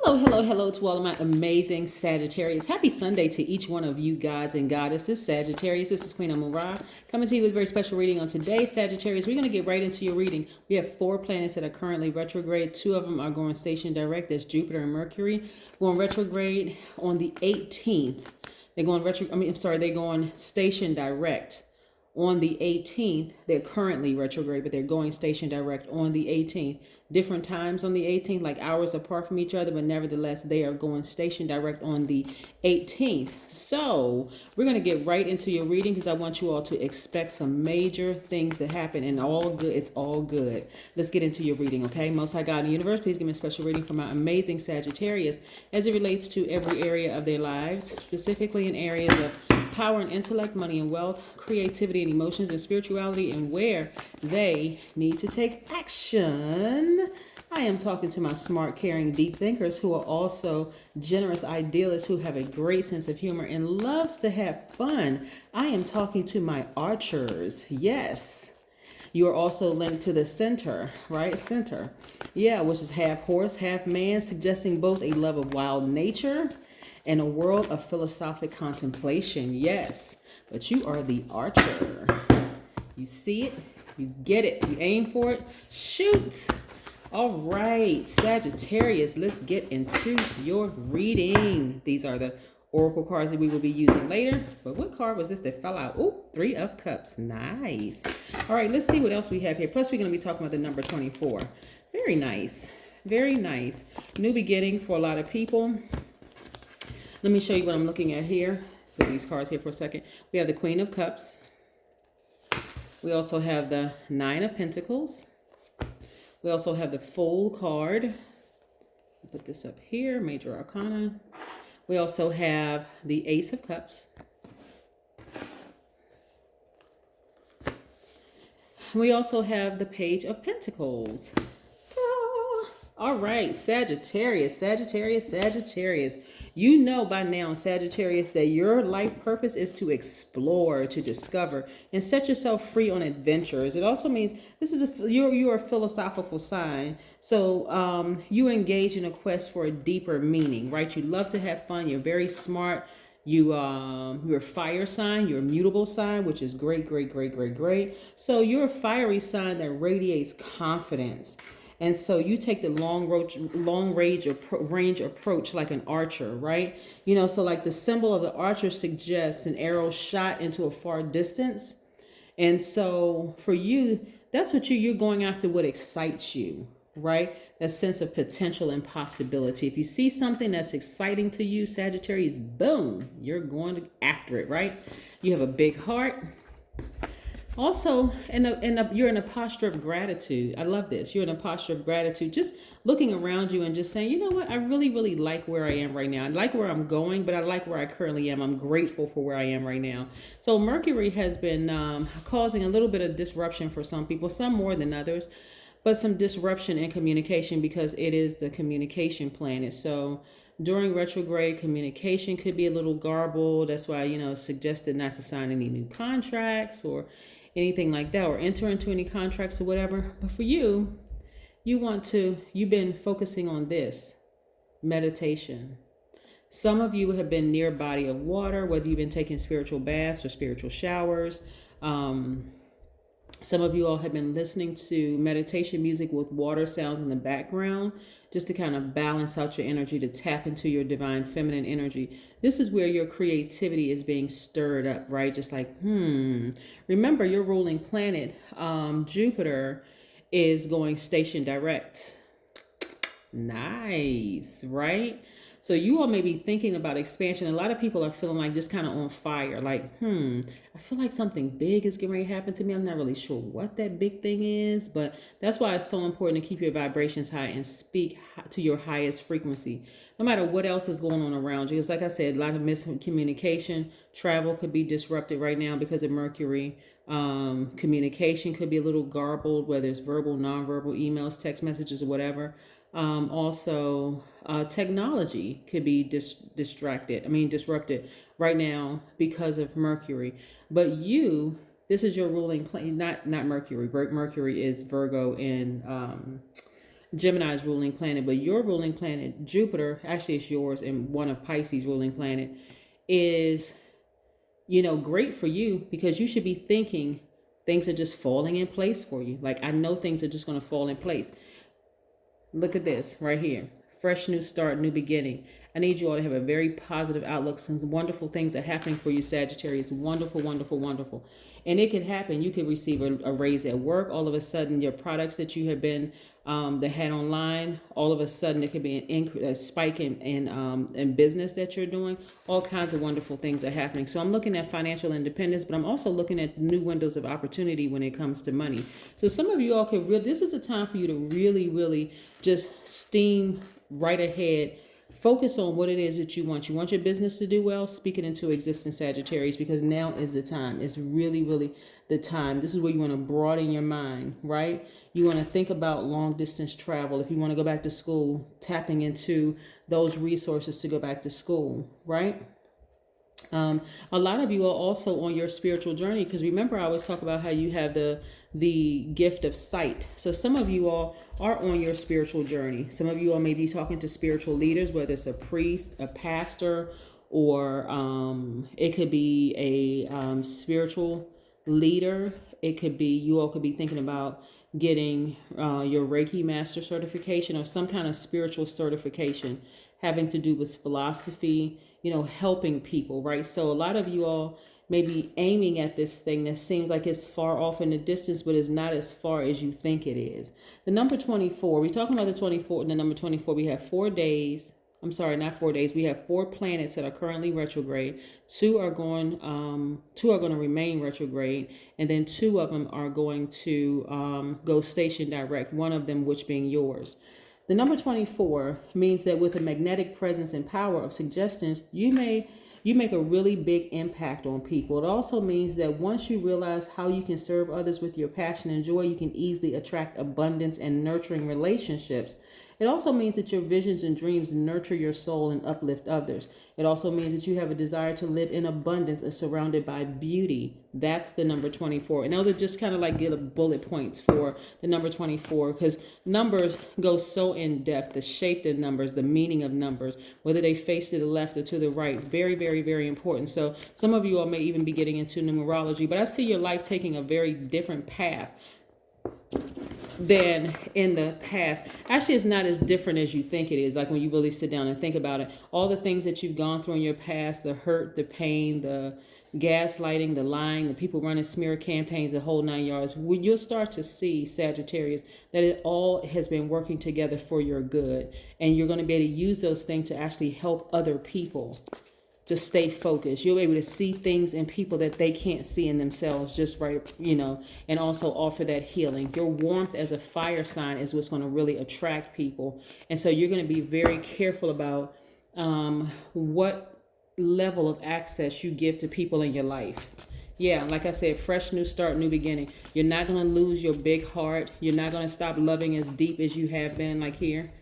Hello, hello, hello to all of my amazing Sagittarius. Happy Sunday to each one of you gods and goddesses. Sagittarius, this is Queen Amun Ra coming to you with a very special reading on today. Sagittarius, we're going to get right into your reading. We have 4 planets that are currently retrograde. 2 of them are going station direct. That's Jupiter and Mercury. Going retrograde on the 18th. They're going station direct on the 18th. They're currently retrograde, but they're going station direct on the 18th. Different times on the 18th, like hours apart from each other, but nevertheless, they are going station direct on the 18th. So we're going to get right into your reading because I want you all to expect some major things to happen, and all good. It's all good. Let's get into your reading, okay? Most High God in the universe, please give me a special reading for my amazing Sagittarius as it relates to every area of their lives, specifically in areas of power and intellect, money and wealth, creativity and emotions and spirituality, and where they need to take action. I am talking to my smart, caring, deep thinkers who are also generous idealists who have a great sense of humor and loves to have fun. I am talking to my archers. Yes. You are also linked to the center, right? Center. Yeah, which is half horse, half man, suggesting both a love of wild nature and a world of philosophic contemplation. Yes, but you are the archer. You see it, you get it, you aim for it, shoot. All right, Sagittarius, let's get into your reading. These are the oracle cards that we will be using later. But what card was this that fell out? Oh, 3 of Cups. Nice. All right, let's see what else we have here. Plus, we're going to be talking about the number 24. Very nice. Very nice. New beginning for a lot of people. Let me show you what I'm looking at here. Put these cards here for a second. We have the Queen of Cups. We also have the 9 of Pentacles. We also have the Fool card. Put this up here, Major Arcana. We also have the Ace of Cups. We also have the Page of Pentacles. Ta-da! All right, Sagittarius, Sagittarius, Sagittarius. You know by now, Sagittarius, that your life purpose is to explore, to discover, and set yourself free on adventures. It also means this is you're a philosophical sign. So you engage in a quest for a deeper meaning, right? You love to have fun. You're very smart. You're a fire sign. You're a mutable sign, which is great, great, great, great, great. So you're a fiery sign that radiates confidence. And so you take the long range approach like an archer, right? You know, so like the symbol of the archer suggests an arrow shot into a far distance. And so for you, that's what you're going after, what excites you, right? That sense of potential and possibility. If you see something that's exciting to you, Sagittarius, boom, you're going after it, right? You have a big heart. Also, you're in a posture of gratitude. I love this. You're in a posture of gratitude, just looking around you and just saying, you know what? I really, really like where I am right now. I like where I'm going, but I like where I currently am. I'm grateful for where I am right now. So Mercury has been causing a little bit of disruption for some people, some more than others, but some disruption in communication because it is the communication planet. So during retrograde, communication could be a little garbled. That's why, it's suggested not to sign any new contracts or anything like that, or enter into any contracts or whatever. But for you, you've been focusing on this meditation. Some of you have been near a body of water, whether you've been taking spiritual baths or spiritual showers. Some of you all have been listening to meditation music with water sounds in the background, just to kind of balance out your energy, to tap into your divine feminine energy. This is where your creativity is being stirred up, right? Just like, Remember, your ruling planet, Jupiter, is going station direct. Nice, right? So you all may be thinking about expansion. A lot of people are feeling like just kind of on fire. Like, I feel like something big is getting ready to happen to me. I'm not really sure what that big thing is, but that's why it's so important to keep your vibrations high and speak to your highest frequency, no matter what else is going on around you. Because like I said, a lot of miscommunication, travel could be disrupted right now because of Mercury. Communication could be a little garbled, whether it's verbal, nonverbal, emails, text messages, or whatever. Also, technology could be disrupted right now because of Mercury. But this is your ruling planet, not Mercury. Mercury is Virgo in Gemini's ruling planet, but your ruling planet, Jupiter, actually it's yours, and one of Pisces' ruling planet is, great for you, because you should be thinking things are just falling in place for you. Like, I know things are just going to fall in place. Look at this right here. Fresh new start, new beginning. I need you all to have a very positive outlook. Some wonderful things are happening for you, Sagittarius. Wonderful, wonderful, wonderful. And it could happen. You could receive a raise at work. All of a sudden, your products that you have been that had online, all of a sudden it could be a spike in business that you're doing. All kinds of wonderful things are happening. So I'm looking at financial independence, but I'm also looking at new windows of opportunity when it comes to money. So some of you all could this is a time for you to really, really just steam right ahead. Focus on what it is that you want. You want your business to do well? Speak it into existence, Sagittarius, because now is the time. It's really, really the time. This is where you want to broaden your mind, right? You want to think about long distance travel. If you want to go back to school, tapping into those resources to go back to school, right? A lot of you are also on your spiritual journey, because remember, I always talk about how you have the gift of sight. So some of you all are on your spiritual journey. Some of you all may be talking to spiritual leaders, whether it's a priest, a pastor, or it could be a spiritual leader. It could be, you all could be thinking about getting your Reiki master certification, or some kind of spiritual certification having to do with philosophy, helping people, right? So a lot of you all may be aiming at this thing that seems like it's far off in the distance, but it's not as far as you think it is. The number 24, we're talking about the 24 and the number 24. We have 4 days. I'm sorry, not 4 days. We have 4 planets that are currently retrograde. 2 are going to remain retrograde, and then 2 of them are going to go station direct. One of them, which being yours. The number 24 means that with a magnetic presence and power of suggestions, you make a really big impact on people. It also means that once you realize how you can serve others with your passion and joy, you can easily attract abundance and nurturing relationships. It also means that your visions and dreams nurture your soul and uplift others. It also means that you have a desire to live in abundance and surrounded by beauty. That's the number 24. And those are just kind of like good bullet points for the number 24, because numbers go so in depth. The shape of numbers, the meaning of numbers, whether they face to the left or to the right. Very, very, very important. So some of you all may even be getting into numerology, but I see your life taking a very different path than in the past. Actually, it's not as different as you think it is. Like when you really sit down and think about it, all the things that you've gone through in your past, the hurt, the pain, the gaslighting, the lying, the people running smear campaigns, the whole 9 yards, you'll start to see, Sagittarius, that it all has been working together for your good. And you're going to be able to use those things to actually help other people to stay focused. You'll be able to see things in people that they can't see in themselves, just right, and also offer that healing. Your warmth as a fire sign is what's going to really attract people. And so you're going to be very careful about what level of access you give to people in your life. Yeah, like I said, fresh new start, new beginning. You're not going to lose your big heart. You're not going to stop loving as deep as you have been, like here.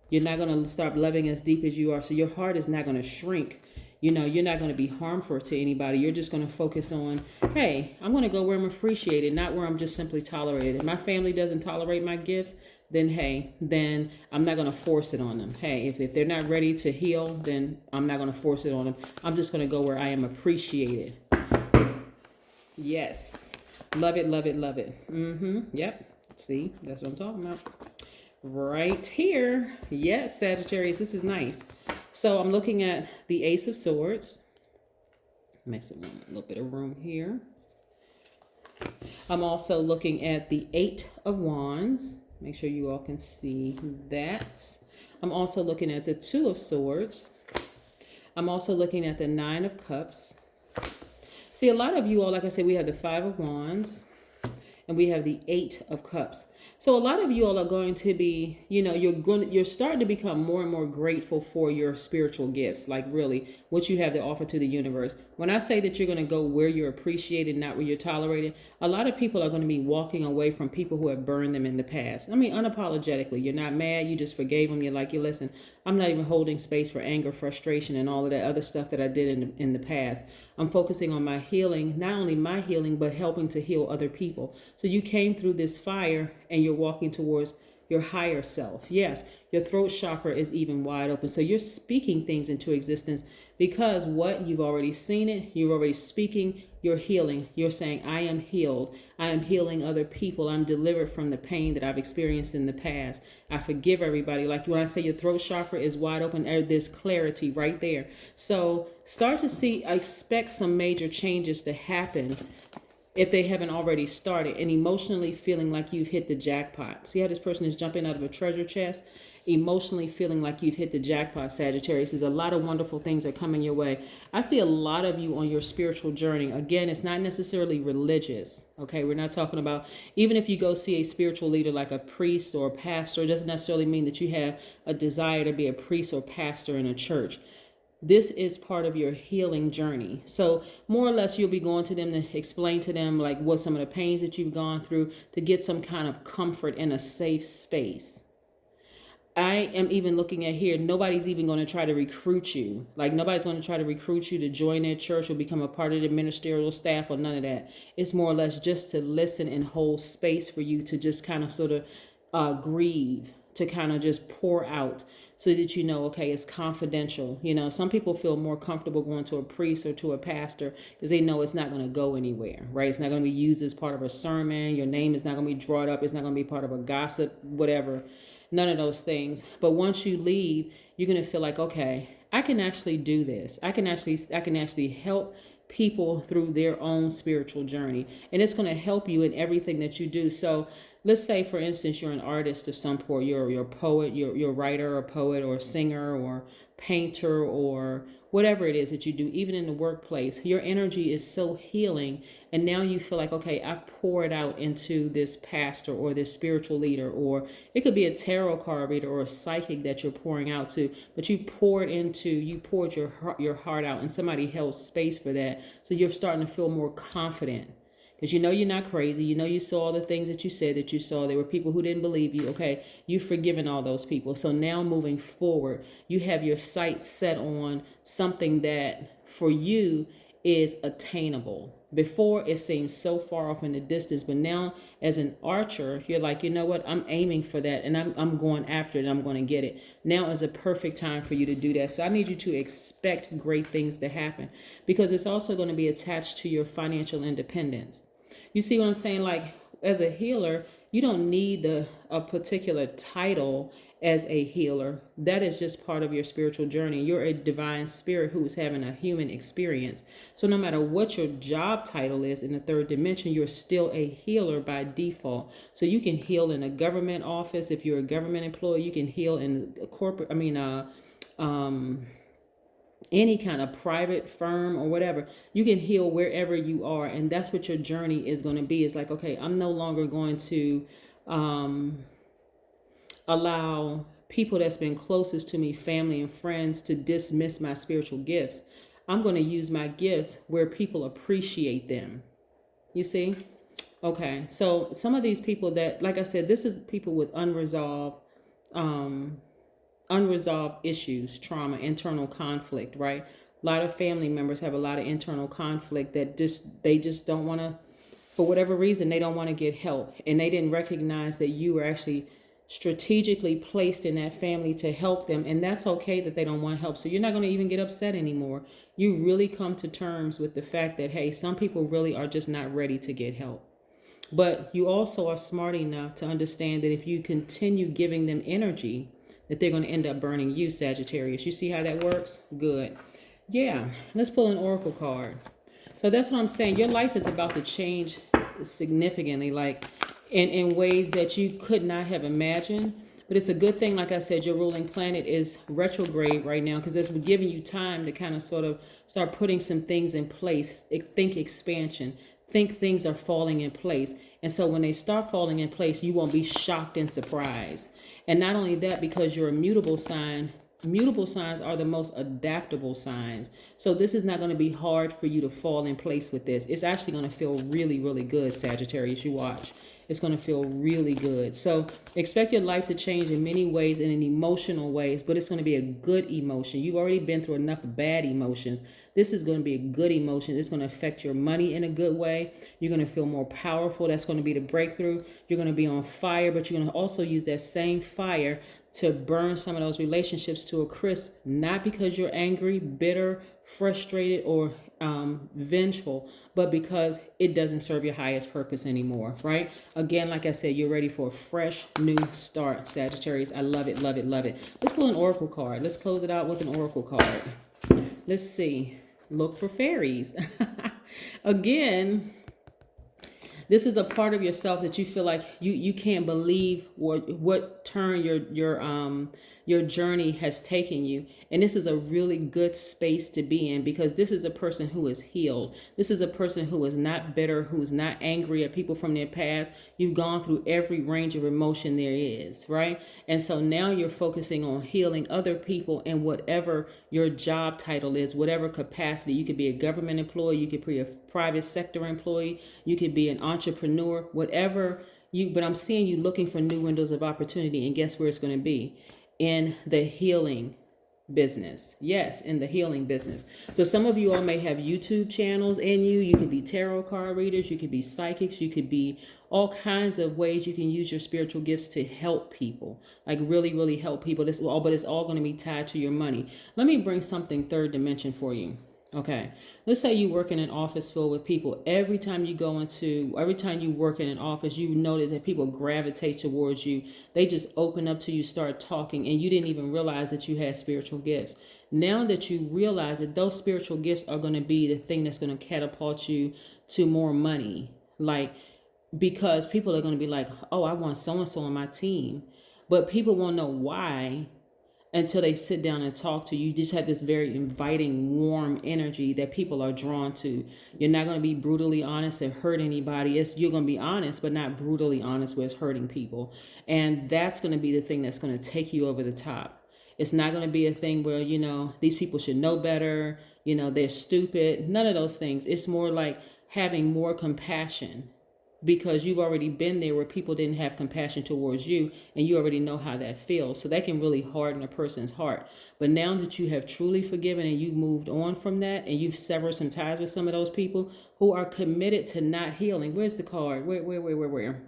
You're not going to stop loving as deep as you are. So your heart is not going to shrink. You're not going to be harmful to anybody. You're just going to focus on, hey, I'm going to go where I'm appreciated, not where I'm just simply tolerated. If my family doesn't tolerate my gifts, then I'm not going to force it on them. Hey, if they're not ready to heal, then I'm not going to force it on them. I'm just going to go where I am appreciated. Yes. Love it, love it, love it. Yep. See, that's what I'm talking about. Right here. Yes, Sagittarius, this is nice. So I'm looking at the Ace of Swords. Makes a little bit of room here. I'm also looking at the 8 of Wands. Make sure you all can see that. I'm also looking at the 2 of Swords. I'm also looking at the 9 of Cups. See, a lot of you all, like I said, we have the 5 of Wands and we have the 8 of Cups. So a lot of you all are going to be, you're starting to become more and more grateful for your spiritual gifts, like really what you have to offer to the universe. When I say that you're going to go where you're appreciated, not where you're tolerated, a lot of people are going to be walking away from people who have burned them in the past. I mean, unapologetically, you're not mad. You just forgave them. You're like, listen, I'm not even holding space for anger, frustration, and all of that other stuff that I did in the past. I'm focusing on my healing, not only my healing, but helping to heal other people. So you came through this fire and you're walking towards your higher self. Yes, your throat chakra is even wide open. So you're speaking things into existence because what you've already seen it, you're already speaking, you're healing. You're saying, I am healed. I am healing other people. I'm delivered from the pain that I've experienced in the past. I forgive everybody. Like when I say your throat chakra is wide open, there's clarity right there. So start to see, expect some major changes to happen if they haven't already started, and emotionally feeling like you've hit the jackpot. See how this person is jumping out of a treasure chest? Emotionally feeling like you've hit the jackpot, Sagittarius. There's a lot of wonderful things that are coming your way. I see a lot of you on your spiritual journey. Again, it's not necessarily religious. Okay, we're not talking about, even if you go see a spiritual leader like a priest or a pastor, it doesn't necessarily mean that you have a desire to be a priest or pastor in a church. This is part of your healing journey. So more or less, you'll be going to them to explain to them like what some of the pains that you've gone through to get some kind of comfort in a safe space. I am even looking at here, nobody's even going to try to recruit you. Like nobody's going to try to recruit you to join their church or become a part of the ministerial staff or none of that. It's more or less just to listen and hold space for you to just kind of sort of grieve, to kind of just pour out so that you know, okay, it's confidential. You know, some people feel more comfortable going to a priest or to a pastor because they know it's not going to go anywhere, right? It's not going to be used as part of a sermon. Your name is not going to be drawn up. It's not going to be part of a gossip, whatever. None of those things. But once you leave, you're going to feel like, okay, I can actually do this. I can actually help people through their own spiritual journey. And it's going to help you in everything that you do. So let's say, for instance, you're an artist of some sort. You're a poet, you're a writer or poet or singer or painter or whatever it is that you do, even in the workplace. Your energy is so healing. And now you feel like, okay, I've poured out into this pastor or this spiritual leader, or it could be a tarot card reader or a psychic that you're pouring out to, but you poured your heart out and somebody held space for that. So you're starting to feel more confident. Because you know you're not crazy. You know you saw all the things that you said that you saw. There were people who didn't believe you. Okay, you've forgiven all those people. So now moving forward, you have your sights set on something that for you is attainable. Before it seemed so far off in the distance, but now as an archer, you're like, you know what? I'm aiming for that and I'm going after it and I'm going to get it. Now is a perfect time for you to do that. So I need you to expect great things to happen because it's also going to be attached to your financial independence. You see what I'm saying? Like as a healer, you don't need a particular title as a healer. That is just part of your spiritual journey. You're a divine spirit who is having a human experience. So no matter what your job title is in the third dimension, you're still a healer by default. So you can heal in a government office. If you're a government employee, you can heal in a corporate, any kind of private firm or whatever. You can heal wherever you are. And that's what your journey is going to be. It's like, okay, I'm no longer going to allow people that's been closest to me, family and friends, to dismiss my spiritual gifts. I'm going to use my gifts where people appreciate them. You see? Okay. So some of these people that, like I said, this is people with unresolved issues, trauma, internal conflict, right? A lot of family members have a lot of internal conflict that they just don't want to, for whatever reason, they don't want to get help. And they didn't recognize that you were actually strategically placed in that family to help them. And that's okay that they don't want help. So you're not going to even get upset anymore. You really come to terms with the fact that, hey, some people really are just not ready to get help. But you also are smart enough to understand that if you continue giving them energy, that they're going to end up burning you, Sagittarius. You see how that works? Good. Yeah. Let's pull an oracle card. So that's what I'm saying. Your life is about to change significantly, like in ways that you could not have imagined. But it's a good thing. Like I said, your ruling planet is retrograde right now because it's giving you time to kind of sort of start putting some things in place. Think expansion. Think things are falling in place. And so when they start falling in place, you won't be shocked and surprised. And not only that, because you're a mutable signs are the most adaptable signs. So this is not going to be hard for you to fall in place with this. It's actually going to feel really, really good, Sagittarius. You watch. It's going to feel really good. So expect your life to change in many ways and in emotional ways, but it's going to be a good emotion. You've already been through enough bad emotions. This is going to be a good emotion. It's going to affect your money in a good way. You're going to feel more powerful. That's going to be the breakthrough. You're going to be on fire, but you're going to also use that same fire to burn some of those relationships to a crisp, not because you're angry, bitter, frustrated, or vengeful, but because it doesn't serve your highest purpose anymore, right? Again, like I said, you're ready for a fresh new start, Sagittarius. I love it, love it, love it. Let's pull an oracle card. Let's close it out with an oracle card. Let's see. Look for fairies. Again, this is a part of yourself that you feel like you can't believe what turn your journey has taken you. And this is a really good space to be in, because this is a person who is healed. This is a person who is not bitter, who is not angry at people from their past. You've gone through every range of emotion there is, right? And so now you're focusing on healing other people in whatever your job title is, whatever capacity. You could be a government employee, you could be a private sector employee, you could be an entrepreneur, whatever but I'm seeing you looking for new windows of opportunity, and guess where it's going to be? In the healing business. Yes, in the healing business. So some of you all may have YouTube channels in you. You could be tarot card readers, you could be psychics, you could be all kinds of ways you can use your spiritual gifts to help people, like really, really help people. But it's all going to be tied to your money. Let me bring something third dimension for you. Okay, let's say you work in an office filled with people. Every time you work in an office, you notice that people gravitate towards you. They just open up to you, start talking, and you didn't even realize that you had spiritual gifts. Now that you realize that those spiritual gifts are going to be the thing that's going to catapult you to more money, because people are going to be like, oh, I want so-and-so on my team. But people won't know why until they sit down and talk to you. You just have this very inviting, warm energy that people are drawn to. You're not going to be brutally honest and hurt anybody. You're going to be honest, but not brutally honest with hurting people. And that's going to be the thing that's going to take you over the top. It's not going to be a thing where, these people should know better, they're stupid. None of those things. It's more like having more compassion, because you've already been there where people didn't have compassion towards you, and you already know how that feels. So that can really harden a person's heart. But now that you have truly forgiven and you've moved on from that, and you've severed some ties with some of those people who are committed to not healing. Where's the card? Where?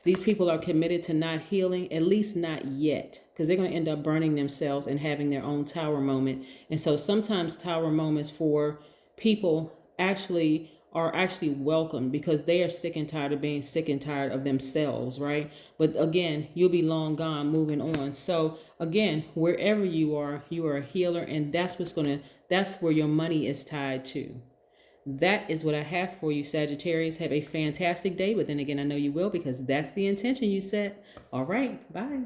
These people are committed to not healing, at least not yet, because they're going to end up burning themselves and having their own tower moment. And so sometimes tower moments for people are actually welcome, because they are sick and tired of being sick and tired of themselves, right? But again, you'll be long gone, moving on. So again, wherever you are a healer, and that's where your money is tied to. That is what I have for you, Sagittarius. Have a fantastic day, but then again, I know you will, because that's the intention you set. All right, bye.